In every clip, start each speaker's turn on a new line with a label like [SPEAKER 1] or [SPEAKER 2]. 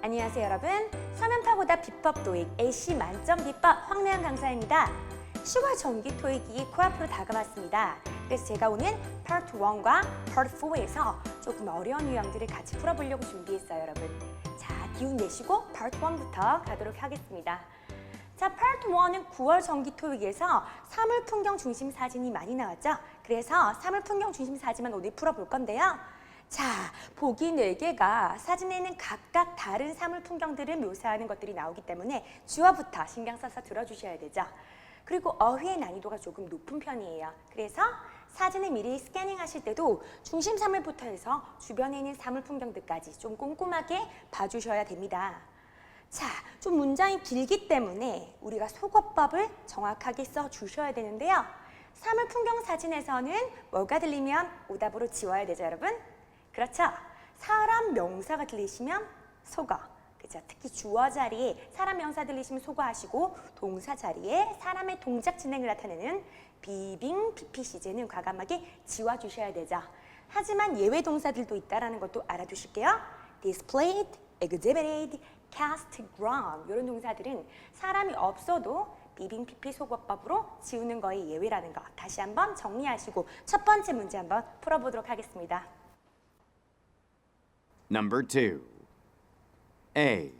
[SPEAKER 1] 안녕하세요 여러분. 서면파고다 비법 토익 AC 만점 비법 황래연 강사입니다. 10월 정기 토익이 코앞으로 다가왔습니다. 그래서 제가 오늘 Part 1과 Part 4에서 조금 어려운 유형들을 같이 풀어보려고 준비했어요 여러분. 자, 기운 내시고 Part 1부터 가도록 하겠습니다. 자, Part 1은 9월 정기 토익에서 사물 풍경 중심 사진이 많이 나왔죠? 그래서 사물 풍경 중심 사진만 오늘 풀어볼 건데요. 자, 보기 4개가 사진에 있는 각각 다른 사물 풍경들을 묘사하는 것들이 나오기 때문에 주어부터 신경 써서 들어주셔야 되죠. 그리고 어휘의 난이도가 조금 높은 편이에요. 그래서 사진을 미리 스캐닝 하실 때도 중심 사물부터 해서 주변에 있는 사물 풍경들까지 좀 꼼꼼하게 봐주셔야 됩니다. 자, 좀 문장이 길기 때문에 우리가 속어법을 정확하게 써주셔야 되는데요. 사물 풍경 사진에서는 뭐가 들리면 오답으로 지워야 되죠, 여러분? 그렇죠? 사람 명사가 들리시면 속어. 그죠? 특히 주어 자리에 사람 명사 들리시면 속어 하시고 동사 자리에 사람의 동작 진행을 나타내는 비빙, PPC제는 과감하게 지워주셔야 되죠. 하지만 예외 동사들도 있다는 것도 알아두실게요. displayed, exhibited, cast, ground 이런 동사들은 사람이 없어도 비빙, PP 속어법으로 지우는 거에 예외라는 거 다시 한번 정리하시고 첫 번째 문제 한번 풀어보도록 하겠습니다.
[SPEAKER 2] Number 2. A.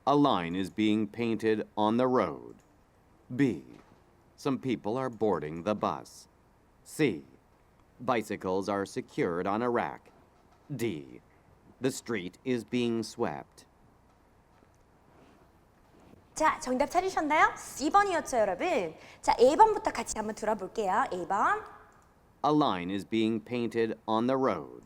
[SPEAKER 2] A line is being painted on the road. B. Some people are boarding the bus. C. Bicycles are secured on a rack. D. The street is being swept.
[SPEAKER 1] 자, 정답 찾으셨나요? C번이었죠, 여러분. 자, A번부터 같이 한번 들어볼게요. A번.
[SPEAKER 2] A line is being painted on the road.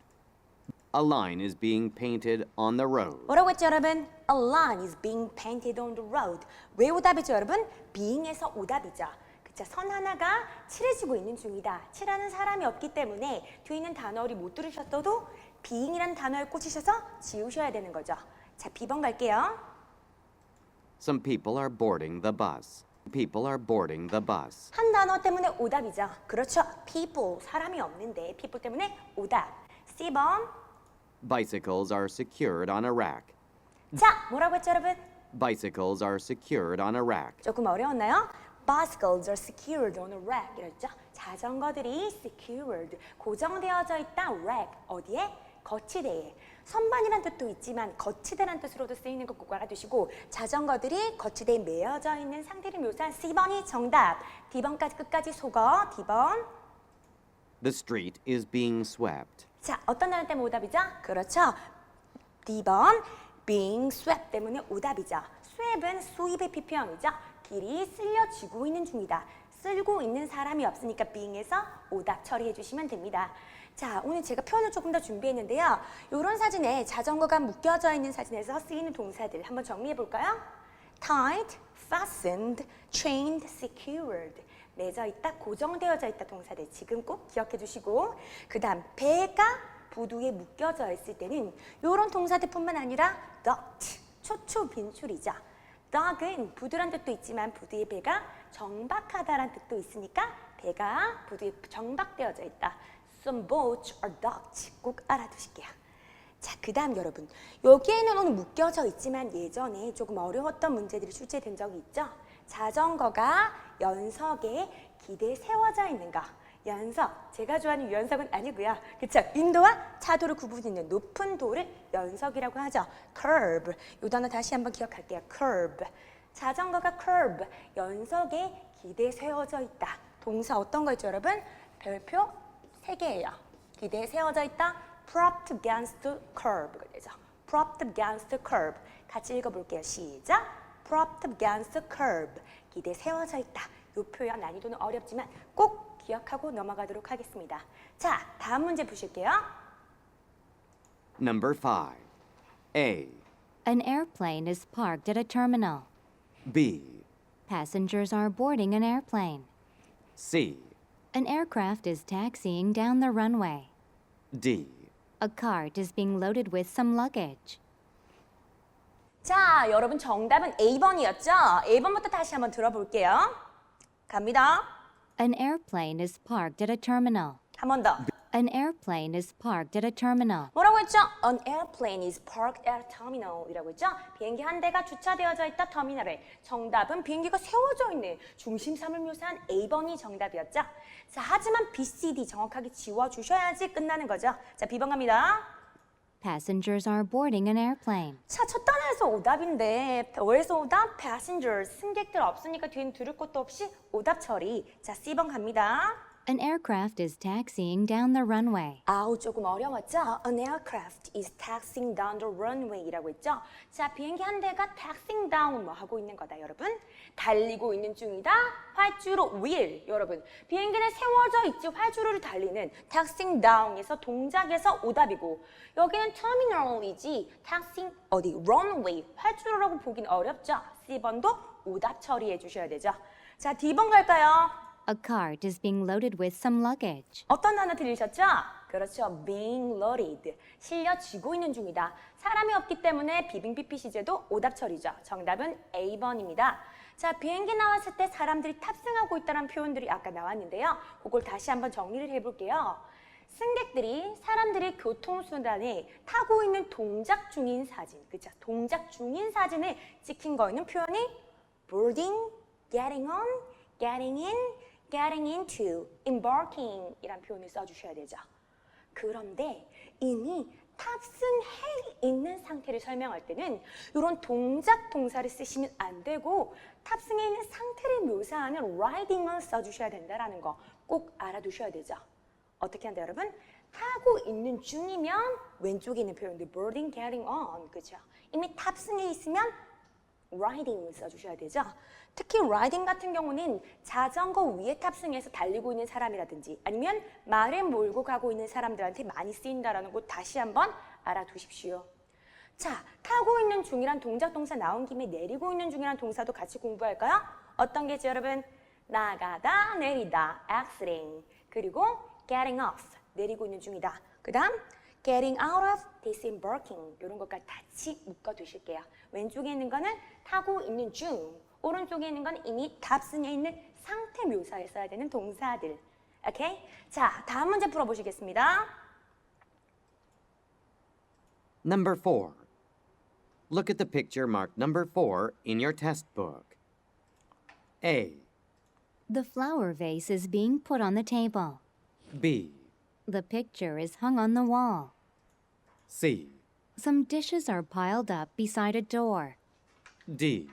[SPEAKER 2] A line is being painted on the road.
[SPEAKER 1] 뭐라고 했죠, 여러분? A line is being painted on the road. 왜 오답이죠, 여러분? being에서 오답이죠. 그쵸? 선 하나가 칠해지고 있는 중이다. 칠하는 사람이 없기 때문에 뒤에 있는 단어를 못 들으셨어도 being이라는 단어에 꽂히셔서 지우셔야 되는 거죠. 자, B번 갈게요.
[SPEAKER 2] Some people are boarding the bus. People are boarding the bus.
[SPEAKER 1] 한 단어 때문에 오답이죠. 그렇죠. people, 사람이 없는데 people 때문에 오답. C번.
[SPEAKER 2] Bicycles are secured on a rack.
[SPEAKER 1] 자, 뭐라고 했죠, 여러분?
[SPEAKER 2] Bicycles are secured on a rack.
[SPEAKER 1] 조금 어려웠나요? Bicycles are secured on a rack 이랬죠? 자전거들이 secured, 고정되어져 있다, rack, 어디에? 거치대에. 선반이란 뜻도 있지만 거치대란 뜻으로도 쓰이는 거 꼭 알아두시고 자전거들이 거치대에 매여져 있는 상태를 묘사한 C번이 정답. D번까지 끝까지 속어. D번.
[SPEAKER 2] The street is being swept.
[SPEAKER 1] 자, 어떤 단어 때문에 오답이죠? 그렇죠. D번. being swept 때문에 오답이죠. sweep은 수입의 PP형이죠. 길이 쓸려지고 있는 중이다. 쓸고 있는 사람이 없으니까 being에서 오답 처리해 주시면 됩니다. 자, 오늘 제가 표현을 조금 더 준비했는데요. 이런 사진에 자전거가 묶여져 있는 사진에서 쓰이는 동사들 한번 정리해 볼까요? tied, fastened, chained, secured. 매져 있다, 고정되어져 있다 동사들 지금 꼭 기억해 주시고 그 다음 배가 부두에 묶여져 있을 때는 이런 동사들뿐만 아니라 docked, 초초 빈출이죠. dock은 부두란 뜻도 있지만 부두의 배가 정박하다란 뜻도 있으니까 배가 부두에 정박되어져 있다. Some boats are docked. 꼭 알아두실게요. 자, 그 다음 여러분. 여기에는 오늘 묶여져 있지만 예전에 조금 어려웠던 문제들이 출제된 적이 있죠. 자전거가 연석에 기대에 세워져 있는 거. 연석, 제가 좋아하는 유연석은 아니고요. 그쵸? 인도와 차도를 구분짓는 높은 도를 연석이라고 하죠. curb, 이 단어 다시 한번 기억할게요. curb. 자전거가 curb, 연석에 기대에 세워져 있다. 동사 어떤 거 있죠, 여러분? 별표 3개예요. 기대에 세워져 있다. propped against the curb. 되죠. propped against the curb. 같이 읽어볼게요. 시작. propped against the curb. 기대에 세워져 있다. 이 표현 난이도는 어렵지만 꼭 기억하고 넘어가도록 하겠습니다. 자, 다음 문제 보실게요.
[SPEAKER 2] Number 5. A.
[SPEAKER 3] An airplane is parked at a terminal.
[SPEAKER 2] B.
[SPEAKER 3] Passengers are boarding an airplane.
[SPEAKER 2] C.
[SPEAKER 3] An aircraft is taxiing down the runway.
[SPEAKER 2] D.
[SPEAKER 3] A cart is being loaded with some luggage.
[SPEAKER 1] 자, 여러분 정답은 A번이었죠? A번부터 다시 한번 들어볼게요. 갑니다.
[SPEAKER 3] An airplane is parked at a terminal.
[SPEAKER 1] 한 번 더.
[SPEAKER 3] An airplane is parked at a terminal.
[SPEAKER 1] 뭐라고 했죠? An airplane is parked at a terminal 이라고 했죠? 비행기 한 대가 주차되어져 있다 터미널에. 정답은 비행기가 세워져 있는 중심선을 묘사한 A번이 정답이었죠. 자, 하지만 B, C, D 정확하게 지워주셔야지 끝나는 거죠. 자, B번 갑니다.
[SPEAKER 3] Passengers are boarding an airplane.
[SPEAKER 1] 자, 첫 단어에서 오답인데 어디서 오답? Passengers, 승객들 없으니까 뒤는 들을 것도 없이 오답 처리. 자, C번 갑니다.
[SPEAKER 3] An aircraft is taxiing down the runway.
[SPEAKER 1] 아우 조금 어려웠죠? An aircraft is taxiing down the runway 이라고 했죠? 자, 비행기 한 대가 taxiing down 뭐 하고 있는 거다 여러분? 달리고 있는 중이다. 활주로 will 여러분. 비행기는 세워져 있지 활주로를 달리는 taxiing down에서 동작에서 오답이고 여기는 terminal이지 taxiing 어디 runway 활주로라고 보긴 어렵죠? C번도 오답 처리해 주셔야 되죠. 자, D번 갈까요?
[SPEAKER 3] A cart is being loaded with some luggage.
[SPEAKER 1] 어떤 단어 들리셨죠? 그렇죠. being loaded. 실려지고 있는 중이다. 사람이 없기 때문에 비빙피피 시제도 오답 처리죠. 정답은 A번입니다. 자, 비행기 나왔을 때 사람들이 탑승하고 있다는 표현들이 아까 나왔는데요. 그걸 다시 한번 정리를 해볼게요. 승객들이 사람들이 교통수단에 타고 있는 동작 중인 사진. 그쵸? 동작 중인 사진을 찍힌 거에는 표현이 boarding, getting on, getting in, getting into, embarking 이란 표현을 써주셔야 되죠. 그런데 이미 탑승해 있는 상태를 설명할 때는 이런 동작 동사를 쓰시면 안 되고 탑승해 있는 상태를 묘사하는 riding을 써주셔야 된다는 거 꼭 알아두셔야 되죠. 어떻게 한다 여러분? 타고 있는 중이면 왼쪽에 있는 표현들 boarding, getting on 그죠? 이미 탑승해 있으면 riding을 써주셔야 되죠. 특히 riding 같은 경우는 자전거 위에 탑승해서 달리고 있는 사람이라든지 아니면 말을 몰고 가고 있는 사람들한테 많이 쓰인다는 거 다시 한번 알아두십시오. 자, 타고 있는 중이란 동작 동사 나온 김에 내리고 있는 중이란 동사도 같이 공부할까요? 어떤 게죠 여러분? 나가다, 내리다, exiting 그리고 getting off, 내리고 있는 중이다. 그 다음 getting out of, disembarking 이런 것까지 같이 묶어두실게요. 왼쪽에 있는 거는 타고 있는 중, 오른쪽에 있는 건 이미 탑승해 있는 상태 묘사에 써야 되는 동사들. 오케이? 자, 다음 문제 풀어보시겠습니다.
[SPEAKER 2] Number 4. Look at the picture marked number 4 in your test book. A,
[SPEAKER 3] The flower vase is being put on the table.
[SPEAKER 2] B,
[SPEAKER 3] The picture is hung on the wall.
[SPEAKER 2] C,
[SPEAKER 3] Some dishes are piled up beside a door.
[SPEAKER 2] D.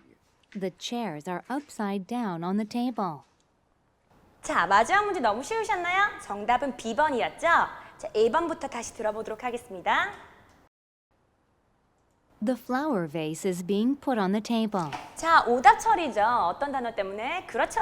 [SPEAKER 3] The chairs are upside down on the table.
[SPEAKER 1] 자, 마지막 문제 너무 쉬우셨나요? 정답은 B번이었죠? 자, A번부터 다시 들어보도록 하겠습니다.
[SPEAKER 3] The flower vase is being put on the table.
[SPEAKER 1] 자, 오답 처리죠. 어떤 단어 때문에? 그렇죠.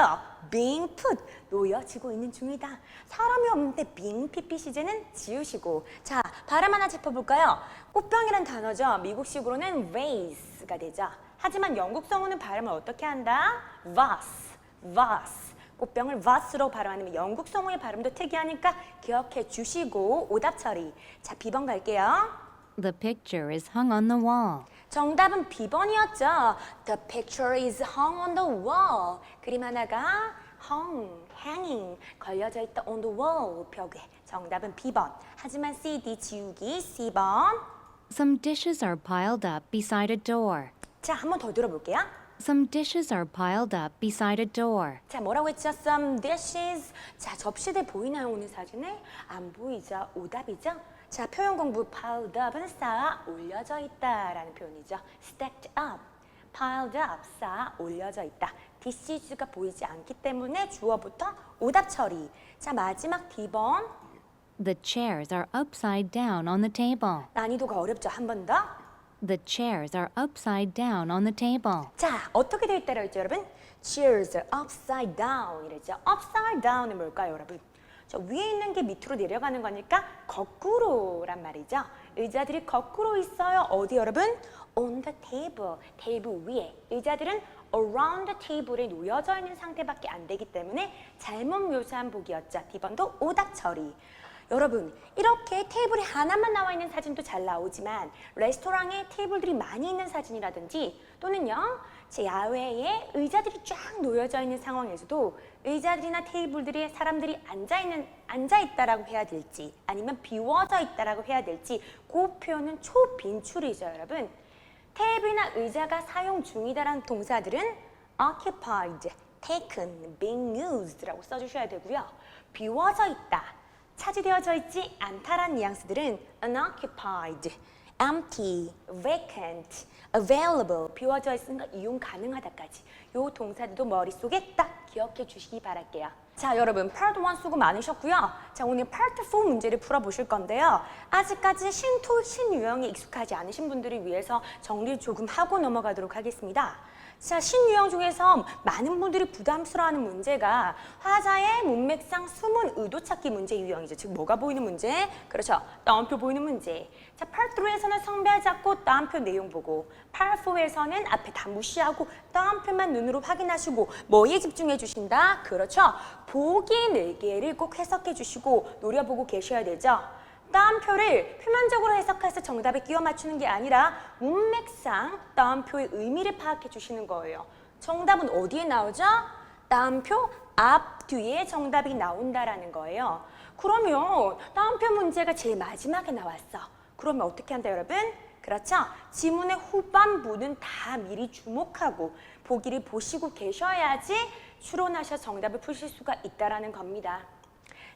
[SPEAKER 1] being put, 놓여지고 있는 중이다. 사람이 없는데 being pp 시제는 지우시고. 자, 발음 하나 짚어볼까요? 꽃병이란 단어죠. 미국식으로는 vase가 되죠. 하지만 영국 성우는 발음을 어떻게 한다? vase, vase. 꽃병을 vase로 발음하는 영국 성우의 발음도 특이하니까 기억해 주시고 오답 처리. 자, B번 갈게요.
[SPEAKER 3] The picture is hung on the wall.
[SPEAKER 1] 정답은 B번이었죠. The picture is hung on the wall. 그림 하나가 hung, hanging, 걸려져 있다 on the wall, 벽에. 정답은 B번. 하지만 C, D 지우기 C번.
[SPEAKER 3] Some dishes are piled up beside a door.
[SPEAKER 1] 자, 한 번 더 들어볼게요.
[SPEAKER 3] Some dishes are piled up beside a door.
[SPEAKER 1] 자, 뭐라고 했죠? Some dishes. 자, 접시대 보이나요? 오늘 사진에? 안 보이죠? 오답이죠? 자, 표현 공부 piled up은 쌓아 올려져 있다라는 표현이죠. stacked up, piled up, 쌓아 올려져 있다. DCG가 보이지 않기 때문에 주어부터 오답 처리. 자, 마지막 D번.
[SPEAKER 3] The chairs are upside down on the table.
[SPEAKER 1] 난이도가 어렵죠? 한 번 더.
[SPEAKER 3] The chairs are upside down on the table.
[SPEAKER 1] 자, 어떻게 되어 있다고 했죠, 여러분? Chairs are upside down 이랬죠. upside down은 뭘까요, 여러분? 저 위에 있는 게 밑으로 내려가는 거니까 거꾸로란 말이죠. 의자들이 거꾸로 있어요. 어디 여러분? On the table. 테이블 위에. 의자들은 around the table에 놓여져 있는 상태밖에 안 되기 때문에 잘못 묘사한 보기였죠. D번도 오답 처리. 여러분, 이렇게 테이블이 하나만 나와 있는 사진도 잘 나오지만 레스토랑에 테이블들이 많이 있는 사진이라든지 또는요, 제 야외에 의자들이 쫙 놓여져 있는 상황에서도 의자들이나 테이블들이 사람들이 앉아 있다라고 해야 될지 아니면 비워져 있다라고 해야 될지 그 표현은 초빈출이죠, 여러분. 테이블이나 의자가 사용 중이다라는 동사들은 occupied, taken, being used라고 써주셔야 되고요. 비워져 있다, 차지되어져 있지 않다라는 뉘앙스들은 unoccupied, empty, vacant, available, 비워져 있으니까 이용 가능하다까지 요 동사들도 머릿속에 딱 기억해 주시기 바랄게요. 자, 여러분 파트 1 수고 많으셨고요. 자, 오늘 파트 4 문제를 풀어보실 건데요. 아직까지 신토, 신유형에 익숙하지 않으신 분들을 위해서 정리를 조금 하고 넘어가도록 하겠습니다. 자, 신유형 중에서 많은 분들이 부담스러워하는 문제가 화자의 문맥상 숨은 의도 찾기 문제 유형이죠. 즉 뭐가 보이는 문제? 그렇죠. 따옴표 보이는 문제. 자, 파트 3에서는 성별 잡고 따옴표 내용 보고, 파트 4에서는 앞에 다 무시하고 따옴표만 눈으로 확인하시고 뭐에 집중해 주신다? 그렇죠. 보기 4개를 꼭 해석해 주시고 노려보고 계셔야 되죠. 따옴표를 표면적으로 해석해서 정답에 끼워 맞추는 게 아니라 문맥상 따옴표의 의미를 파악해 주시는 거예요. 정답은 어디에 나오죠? 따옴표 앞, 뒤에 정답이 나온다라는 거예요. 그러면 따옴표 문제가 제일 마지막에 나왔어. 그러면 어떻게 한다, 여러분? 그렇죠? 지문의 후반부는 다 미리 주목하고 보기를 보시고 계셔야지 추론하셔 정답을 푸실 수가 있다라는 겁니다.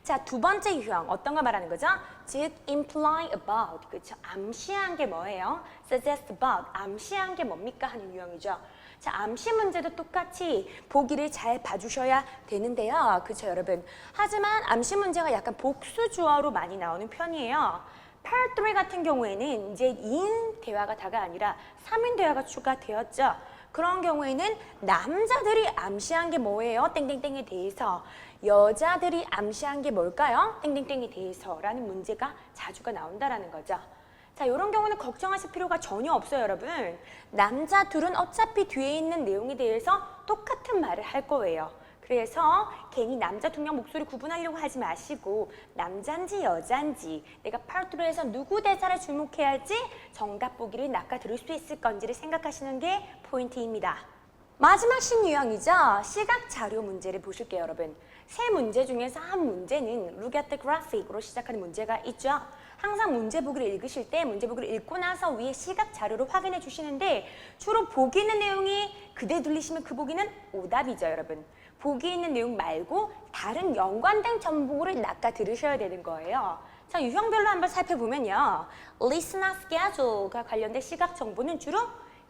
[SPEAKER 1] 자, 두 번째 유형 어떤 거 말하는 거죠? 즉, imply about, 그렇죠? 암시한 게 뭐예요? suggest about, 암시한 게 뭡니까? 하는 유형이죠. 자, 암시 문제도 똑같이 보기를 잘 봐주셔야 되는데요. 그렇죠, 여러분? 하지만 암시 문제가 약간 복수 주어로 많이 나오는 편이에요. Part 3 같은 경우에는 이제 2인 대화가 다가 아니라 3인 대화가 추가되었죠. 그런 경우에는 남자들이 암시한 게 뭐예요? 땡땡땡에 대해서. 여자들이 암시한 게 뭘까요? 땡땡땡에 대해서라는 문제가 자주가 나온다라는 거죠. 자, 이런 경우는 걱정하실 필요가 전혀 없어요, 여러분. 남자 둘은 어차피 뒤에 있는 내용에 대해서 똑같은 말을 할 거예요. 그래서 괜히 남자 두 명 목소리 구분하려고 하지 마시고 남잔지 여잔지 내가 파트로에서 누구 대사를 주목해야 할지 정답 보기를 낚아 들을 수 있을 건지를 생각하시는 게 포인트입니다. 마지막 신유형이죠. 시각 자료 문제를 보실게요, 여러분. 세 문제 중에서 한 문제는 Look at the graphic으로 시작하는 문제가 있죠. 항상 문제 보기를 읽으실 때 문제 보기를 읽고 나서 위에 시각 자료를 확인해 주시는데 주로 보기 있는 내용이 그대 들리시면 그 보기는 오답이죠, 여러분. 보기 있는 내용 말고 다른 연관된 정보를 낚아 들으셔야 되는 거예요. 자, 유형별로 한번 살펴보면요. Listener schedule과 관련된 시각 정보는 주로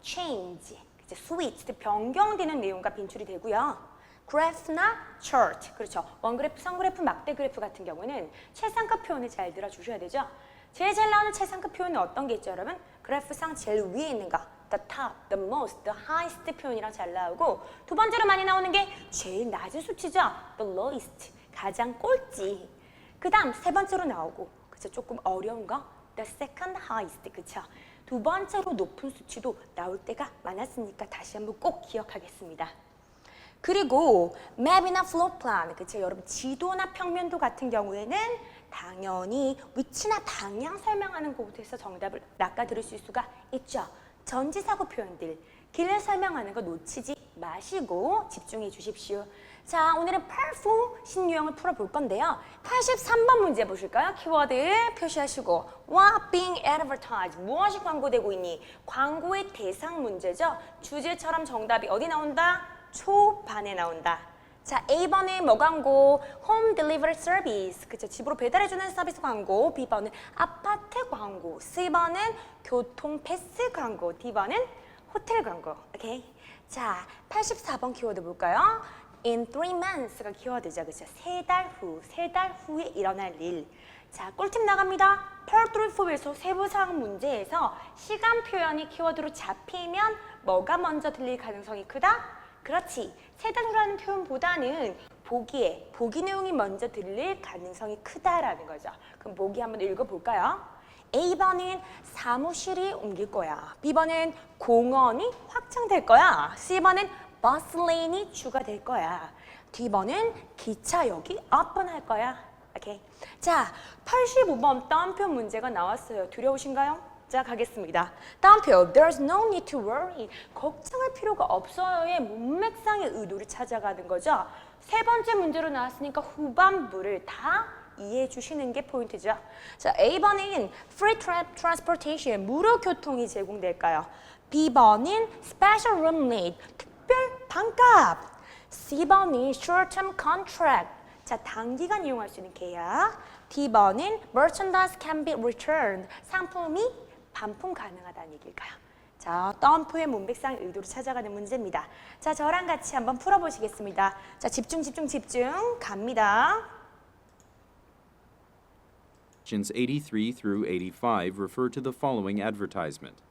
[SPEAKER 1] change, switch, 변경되는 내용과 빈출이 되고요. 그래프나 chart, 그렇죠. 원그래프, 선그래프, 막대 그래프 같은 경우는 최상급 표현을 잘 들어주셔야 되죠. 제일 잘 나오는 최상급 표현은 어떤 게 있죠, 여러분? 그래프상 제일 위에 있는 거, the top, the most, the highest 표현이랑 잘 나오고 두 번째로 많이 나오는 게 제일 낮은 수치죠. the lowest, 가장 꼴찌. 그 다음 세 번째로 나오고, 그쵸, 조금 어려운 거, the second highest, 그쵸. 두 번째로 높은 수치도 나올 때가 많았으니까 다시 한번 꼭 기억하겠습니다. 그리고 맵이나 플로어 플랜, 그쵸, 여러분 지도나 평면도 같은 경우에는 당연히 위치나 방향 설명하는 곳에서 정답을 낚아 들을 수가 있죠. 전지사고 표현들, 길을 설명하는 거 놓치지 마시고 집중해 주십시오. 자, 오늘은 Part 4 신유형을 풀어볼 건데요. 83번 문제 보실까요? 키워드 표시하시고 What being advertised? 무엇이 광고되고 있니? 광고의 대상 문제죠. 주제처럼 정답이 어디 나온다? 초반에 나온다. 자, A번은 뭐 광고? Home Delivery Service, 그쵸, 집으로 배달해주는 서비스 광고. B번은 아파트 광고. C번은 교통 패스 광고. D번은 호텔 광고. 오케이. 자, 84번 키워드 볼까요? In 3 months가 키워드죠, 그쵸? 세 달 후에 일어날 일. 자, 꿀팁 나갑니다. Part 3, 4에서 세부사항 문제에서 시간 표현이 키워드로 잡히면 뭐가 먼저 들릴 가능성이 크다? 그렇지. 세 달 후라는 표현보다는 보기 내용이 먼저 들릴 가능성이 크다라는 거죠. 그럼 보기 한번 읽어볼까요? A번은 사무실이 옮길 거야. B번은 공원이 확장될 거야. C번은 버스 레인이 추가될 거야. D번은 기차역이 오픈할 거야. 오케이. 자, 85번 따옴표 문제가 나왔어요. 두려우신가요? 자, 가겠습니다. 따옴표 There's no need to worry. 걱정할 필요가 없어요의 문맥상의 의도를 찾아가는 거죠. 세 번째 문제로 나왔으니까 후반부를 다 이해해 주시는 게 포인트죠. 자, A번은 free transportation, 무료 교통이 제공될까요? B번은 special room rate, 특별 반값. C번은 short-term contract, 자, 단기간 이용할 수 있는 계약. D번은 merchandise can be returned, 상품이 반품 가능하다는 얘기일까요? 자, 따옴표의 문맥상 의도를 찾아가는 문제입니다. 자, 저랑 같이 한번 풀어보시겠습니다. 자, 집중, 집중, 집중. 갑니다.
[SPEAKER 4] Questions 83 through 85 refer to the following advertisement.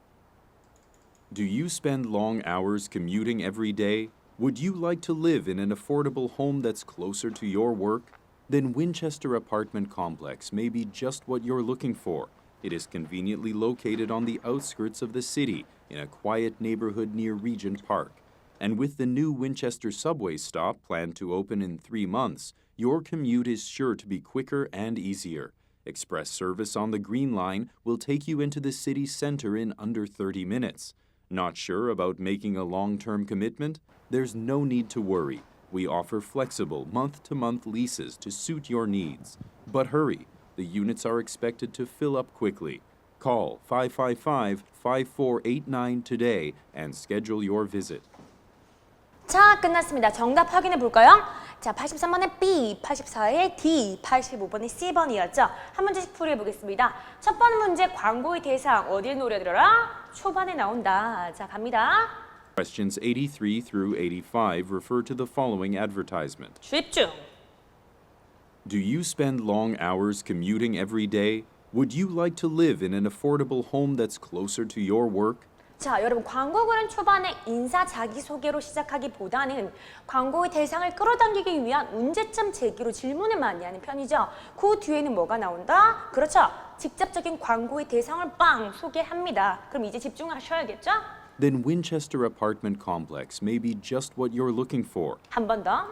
[SPEAKER 4] Do you spend long hours commuting every day? Would you like to live in an affordable home that's closer to your work? Then Winchester Apartment Complex may be just what you're looking for. It is conveniently located on the outskirts of the city in a quiet neighborhood near Regent Park. And with the new Winchester subway stop planned to open in 3 months, your commute is sure to be quicker and easier. Express service on the Green Line will take you into the city center in under 30 minutes. Not sure about making a long-term commitment? There's no need to worry. We offer flexible month-to-month leases to suit your needs. But hurry, the units are expected to fill up quickly. Call 555-5489 today and schedule your visit.
[SPEAKER 1] 자, 끝났습니다. 정답 확인해 볼까요? 자, 83번에 B, 84에 D, 85번에 C번이었죠. 한 문제씩 풀이해 보겠습니다. 첫 번째 문제, 광고의 대상 어디에 노래들어라? 초반에 나온다. 자, 갑니다.
[SPEAKER 4] Questions 83 through 85 refer to the following advertisement.
[SPEAKER 1] 집중.
[SPEAKER 4] Do you spend long hours commuting every day? Would you like to live in an affordable home that's closer to your work?
[SPEAKER 1] 자, 여러분 광고글은 초반에 인사 자기소개로 시작하기보다는 광고의 대상을 끌어당기기 위한 문제점 제기로 질문을 많이 하는 편이죠. 그 뒤에는 뭐가 나온다? 그렇죠. 직접적인 광고의 대상을 빵 소개합니다. 그럼 이제 집중하셔야겠죠?
[SPEAKER 4] Then Winchester Apartment Complex may be just what you're looking for.
[SPEAKER 1] 한 번 더.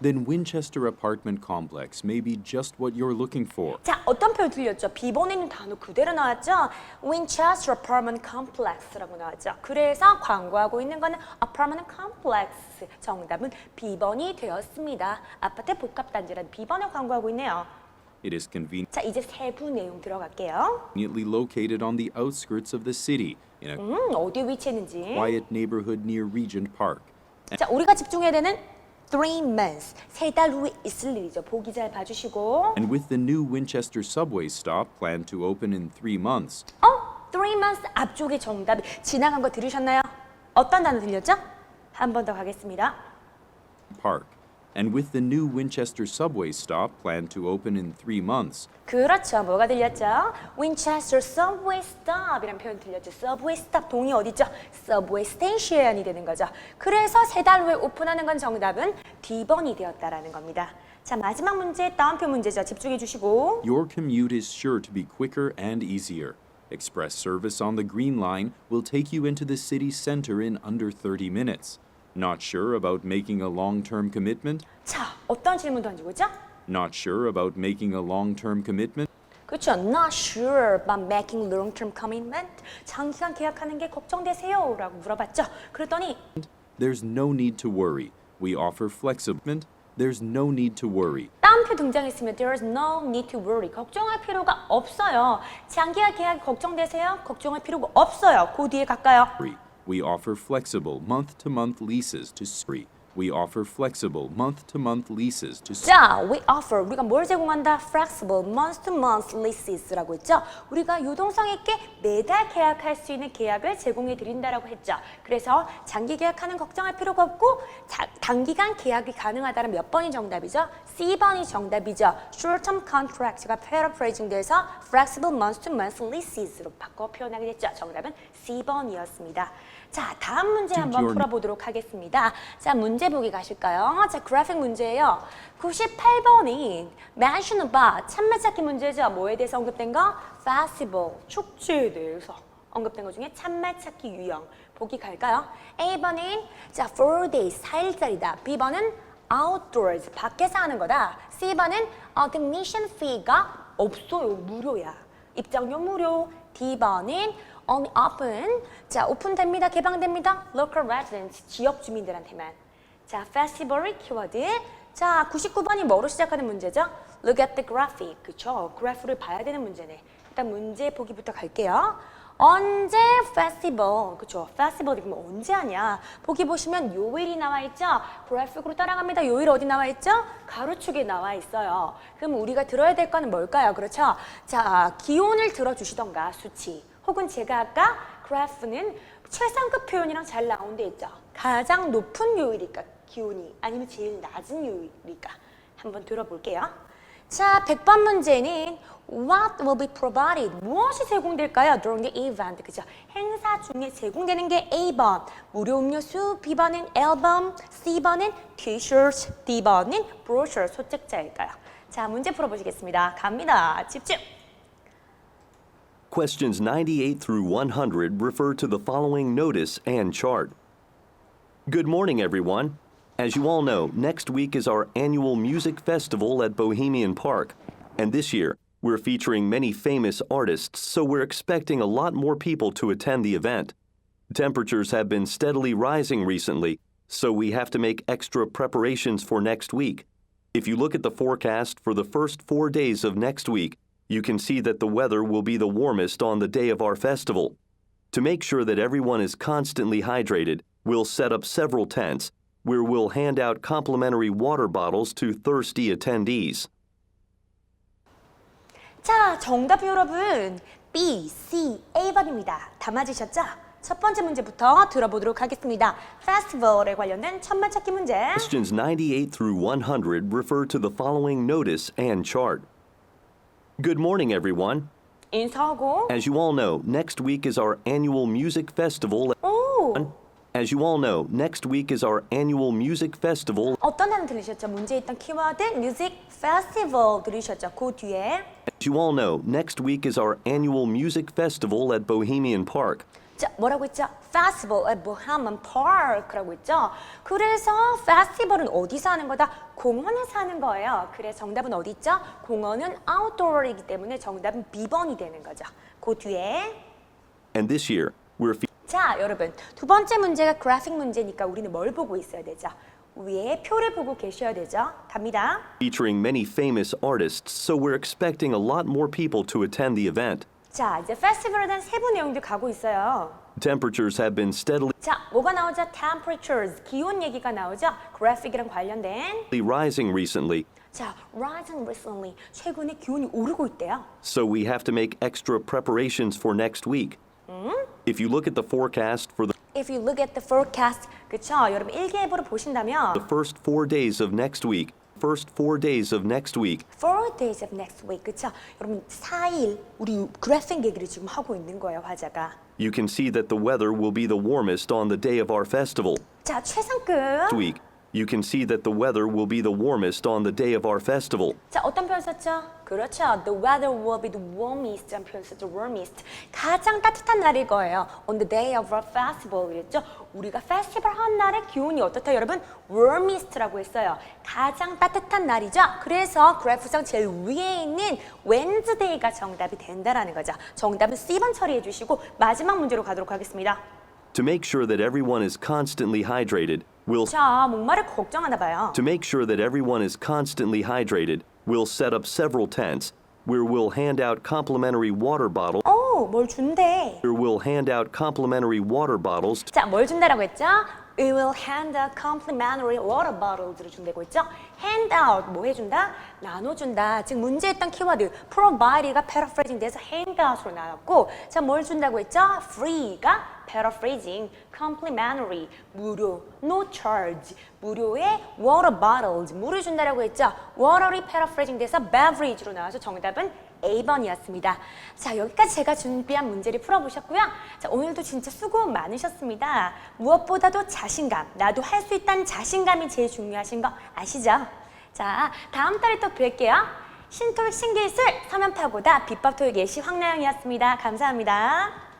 [SPEAKER 4] Then Winchester Apartment Complex may be just what you're looking for.
[SPEAKER 1] 자, 어떤 표현 들렸죠? B번에 있는 단어 그대로 나왔죠? Winchester Apartment Complex라고 나왔죠. 그래서 광고하고 있는 거는 Apartment Complex. 정답은 B번이 되었습니다. 아파트 복합단지라는 B번에 광고하고 있네요.
[SPEAKER 4] It is
[SPEAKER 1] 자, 이제 세부 내용 들어갈게요.
[SPEAKER 4] conveniently located on the outskirts of the city in a
[SPEAKER 1] 어디에 위치했는지.
[SPEAKER 4] quiet neighborhood near Regent Park.
[SPEAKER 1] 자, 우리가 집중해야 되는 3 months, 3달 후에 있을 일이죠. 보기 잘 봐주시고.
[SPEAKER 4] And with the new Winchester subway stop planned to open in 3 months,
[SPEAKER 1] 3 months 앞쪽에 정답이 지나간 거 들으셨나요? 어떤 단어 들렸죠? 한 번 더 가겠습니다.
[SPEAKER 4] Park. And with the new Winchester subway stop planned to open in 3 months,
[SPEAKER 1] 그렇죠. 뭐가 들렸죠? Winchester Subway Stop이라는 표현 들렸죠. Subway Stop 동이 어디죠? Subway Station이 되는 거죠. 그래서 3달 후에 오픈하는 건 정답은 D번이 되었다라는 겁니다. 자, 마지막 문제, 따옴표 문제죠. 집중해 주시고.
[SPEAKER 4] your commute is sure to be quicker and easier. Express service on the Green Line will take you into the city center in under 30 minutes. Not sure about making a long-term commitment?
[SPEAKER 1] 자, 어떤 질문 던지고 있죠?
[SPEAKER 4] Not sure about making a long-term commitment?
[SPEAKER 1] 그렇죠. Not sure about making long-term commitment. 장기간 계약하는 게 걱정되세요? 라고 물어봤죠. 그랬더니
[SPEAKER 4] There's no need to worry. We offer flexible. There's no need to worry.
[SPEAKER 1] 따옴표 등장했으면 there's no need to worry. 걱정할 필요가 없어요. 장기간 계약 걱정되세요? 걱정할 필요가 없어요. 그 뒤에 갈까요?
[SPEAKER 4] We offer flexible month-to-month leases to free. We offer flexible month-to-month leases to
[SPEAKER 1] 자, we offer. 우리가 뭘 제공한다? Flexible month-to-month leases라고 했죠. 우리가 유동성 있게 매달 계약할 수 있는 계약을 제공해 드린다라고 했죠. 그래서 장기 계약하는 걱정할 필요가 없고 단기간 계약이 가능하다는 몇 번이 정답이죠? C번이 정답이죠. Short-term contract가 paraphrasing 돼서 flexible month-to-month leases로 바꿔 표현하게 됐죠. 정답은 C번이었습니다. 자, 다음 문제 한번 풀어보도록 하겠습니다. 자, 문제 보기 가실까요? 자, 그래픽 문제예요. 98번이 mention about, 참말찾기 문제죠. 뭐에 대해서 언급된 거? Festival, 축제에 대해서 언급된 것 중에 참말찾기 유형. 보기 갈까요? A번은 자, 4 days, 4일짜리다. B번은 outdoors, 밖에서 하는 거다. C번은 admission fee가 없어요. 무료야. 입장료 무료. D번은 only open. 자, 오픈됩니다. 개방됩니다. Local residents, 지역 주민들한테만. 자, festival의 키워드. 자, 99번이 뭐로 시작하는 문제죠? Look at the graphic. 그쵸? 그래프를 봐야 되는 문제네. 일단 문제 보기부터 갈게요. 언제 페스티벌, 그쵸? 페스티벌이 그럼 언제 하냐? 보기 보시면 요일이 나와 있죠? 그래픽으로 따라갑니다. 요일 어디 나와 있죠? 가로축에 나와 있어요. 그럼 우리가 들어야 될 거는 뭘까요? 그렇죠? 자, 기온을 들어주시던가, 수치. 혹은 제가 아까 그래프는 최상급 표현이랑 잘 나온 데 있죠? 가장 높은 요일일까? 기온이. 아니면 제일 낮은 요일일까? 한번 들어볼게요. 자, 100번 문제는 What will be provided? 무엇이 제공될까요? During the event. 그죠? 행사 중에 제공되는 게 A번, 무료 음료수, B번은 앨범, C번은 t-shirt, D번은 brochure, 소책자일까요? 자, 문제 풀어보시겠습니다. 갑니다. 집중!
[SPEAKER 5] Questions 98 through 100 refer to the following notice and chart. Good morning, everyone. As you all know, next week is our annual music festival at Bohemian Park. And this year, we're featuring many famous artists, so we're expecting a lot more people to attend the event. Temperatures have been steadily rising recently, so we have to make extra preparations for next week. If you look at the forecast for the first 4 days of next week, you can see that the weather will be the warmest on the day of our festival. To make sure that everyone is constantly hydrated, we'll set up several tents, where we'll hand out complimentary water bottles to thirsty attendees.
[SPEAKER 1] 자, 정답 여러분 B, C, A번입니다. 다 맞으셨죠? 첫 번째 문제부터 들어보도록 하겠습니다. 페스티벌에 관련된 천만 찾기 문제.
[SPEAKER 5] Questions 98 through 100 refer to the following notice and chart. Good morning, everyone.
[SPEAKER 1] 인사하고.
[SPEAKER 5] As you all know, next week is our annual music festival.
[SPEAKER 1] 오!
[SPEAKER 5] As you all know, next week is our annual music festival.
[SPEAKER 1] 어떤 단어 들으셨죠? 문제에 있던 키워드 뮤직 페스티벌 들으셨죠? 그 뒤에
[SPEAKER 5] As you all know, next week is our annual music festival at Bohemian Park.
[SPEAKER 1] 자, 뭐라고 했죠? Festival at Bohemian Park라고 했죠? 그래서 페스티벌은 어디서 하는 거다? 공원에서 하는 거예요. 그래서 정답은 어디 있죠? 공원은 outdoor이기 때문에 정답은 B번이 되는 거죠. 그 뒤에
[SPEAKER 5] And this year, we're
[SPEAKER 1] 자, 여러분 두 번째 문제가 그래픽 문제니까 우리는 뭘 보고 있어야 되죠? 위에 표를 보고 계셔야 되죠? 갑니다.
[SPEAKER 5] featuring many famous artists, so we're expecting a lot more people to attend the event.
[SPEAKER 1] 자, 이제 페스티벌에 대한 세부 내용들 가고 있어요.
[SPEAKER 5] Temperatures have been steadily
[SPEAKER 1] 자, 뭐가 나오죠? Temperatures, 기온 얘기가 나오죠? 그래픽이랑 관련된.
[SPEAKER 5] rising recently,
[SPEAKER 1] 자, rising recently, 최근에 기온이 오르고 있대요.
[SPEAKER 5] so we have to make extra preparations for next week. If you look at the forecast for the
[SPEAKER 1] If you look at the forecast, 그쵸? 여러분 일기예보를 보신다면
[SPEAKER 5] first 4 days of next week, 4 days of next week,
[SPEAKER 1] 4 days of next week, 그쵸? 여러분 4일 우리 그래픽 얘기를 지금 하고 있는 거예요, 화자가.
[SPEAKER 5] you can see that the weather will be the warmest on the day of our festival.
[SPEAKER 1] 자, 최상급.
[SPEAKER 5] Next week, you can see that the weather will be the warmest on the day of our festival.
[SPEAKER 1] 자, 어떤 표현 썼죠? 그렇죠. The weather will be the warmest. 라는 표현 썼죠. warmest. 가장 따뜻한 날일 거예요. On the day of our festival. 그랬죠? 우리가 페스티벌 한 날에 기온이 어떻다, 여러분? warmest라고 했어요. 가장 따뜻한 날이죠. 그래서 그래프상 제일 위에 있는 Wednesday가 정답이 된다라는 거죠. 정답은 C번 처리해 주시고 마지막 문제로 가도록 하겠습니다.
[SPEAKER 5] To make sure that everyone is constantly hydrated, we'll
[SPEAKER 1] 자, 목마를 걱정하나 봐요.
[SPEAKER 5] To make sure that everyone is constantly hydrated, we'll set up several tents where we'll hand out complimentary water bottles.
[SPEAKER 1] 오, 뭘 준대?
[SPEAKER 5] Where we'll hand out complimentary water bottles
[SPEAKER 1] 자, 뭘 준다라고 했죠? We will hand out complimentary water bottles를 준다고 했죠? hand out, 뭐 해준다? 나눠준다. 즉 문제에 있던 키워드 provide가 paraphrasing 돼서 hand out으로 나왔고, 자, 뭘 준다고 했죠? free가 paraphrasing, complimentary, 무료, no charge, 무료의 water bottles, 물을 준다라고 했죠? water이 paraphrasing 돼서 beverage로 나와서 정답은 A번이었습니다. 자, 여기까지 제가 준비한 문제를 풀어보셨고요. 자, 오늘도 진짜 수고 많으셨습니다. 무엇보다도 자신감, 나도 할 수 있다는 자신감이 제일 중요하신 거 아시죠? 자, 다음 달에 또 뵐게요. 신토익 신기술 서면파고다 비법 토익 예시 황나영이었습니다. 감사합니다.